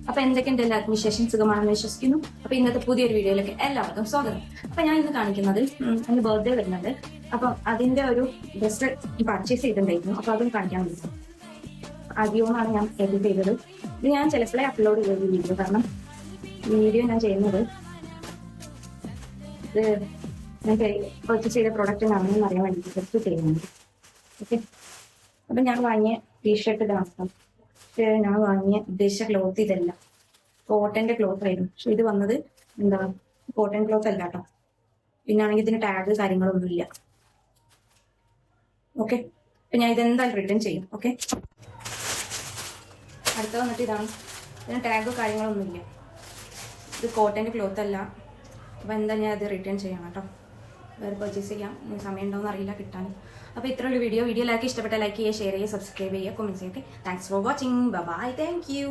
അപ്പൊ എന്തൊക്കെയുണ്ട് എല്ലാവർക്കും വിശേഷം? സുഖമാണെന്ന് വിശ്വസിക്കുന്നു. അപ്പൊ ഇന്നത്തെ പുതിയൊരു വീഡിയോയിലേക്ക് എല്ലാവർക്കും സ്വാഗതം. അപ്പൊ ഞാൻ ഇന്ന് കാണിക്കുന്നത് എന്റെ ബർത്ത്ഡേ വരുന്നുണ്ട്. അപ്പൊ അതിന്റെ ഒരു ഡ്രസ് പർച്ചേസ് ചെയ്തിട്ടുണ്ടായിരുന്നു. അപ്പൊ അതും കാണിക്കാൻ വേണ്ടി ആദ്യവുമാണ് ഞാൻ എഡിറ്റ് ചെയ്തത്. ഇത് ഞാൻ ചിലപ്പോഴേ അപ്ലോഡ് ചെയ്ത വീഡിയോ, കാരണം വീഡിയോ ഞാൻ ചെയ്യുന്നത് ഇത് ഞാൻ പർച്ചേസ് ചെയ്ത പ്രൊഡക്റ്റിനാണെന്ന് അറിയാൻ വേണ്ടി ടെസ്റ്റ് ചെയ്യുന്നുണ്ട്. ഓക്കെ, അപ്പൊ ഞാൻ വാങ്ങിയ ടീഷർട്ട് ഇതാണ്. ഞാൻ വാങ്ങിയ ഉദ്ദേശിച്ച ക്ലോത്ത് ഇതല്ല, കോട്ടന്റെ ക്ലോത്ത് ആയിരുന്നു. പക്ഷെ ഇത് വന്നത് എന്താ കോട്ടൺ ക്ലോത്ത് അല്ല കേട്ടോ. പിന്നാണെങ്കിൽ ഇതിന് ടാഗ് കാര്യങ്ങളൊന്നുമില്ല. ഓക്കെ, അപ്പൊ ഞാൻ ഇതെന്തായാലും റിട്ടേൺ ചെയ്യും. ഓക്കെ, അടുത്ത വന്നിട്ട് ഇതാണ്. ഇതിന് ടാഗോ കാര്യങ്ങളൊന്നുമില്ല. ഇത് കോട്ടന്റെ ക്ലോത്ത് അല്ല. അപ്പൊ എന്താ ഞാൻ ഇത് റിട്ടേൺ ചെയ്യണം കേട്ടോ. വേറെ പർച്ചേസ് ചെയ്യാം, സമയം ഉണ്ടോയെന്ന് അറിയില്ല കിട്ടാൻ. അപ്പോൾ ഇത്രയുള്ള വീഡിയോ എല്ലാവർക്കും ഇഷ്ടപ്പെട്ട ലൈക്ക് ചെയ്യുക, ഷെയർ ചെയ്യുക, സബ്സ്ക്രൈബ് ചെയ്യുക, കമൻറ്റ് ചെയ്യുക. Thanks for watching. Bye, thank U.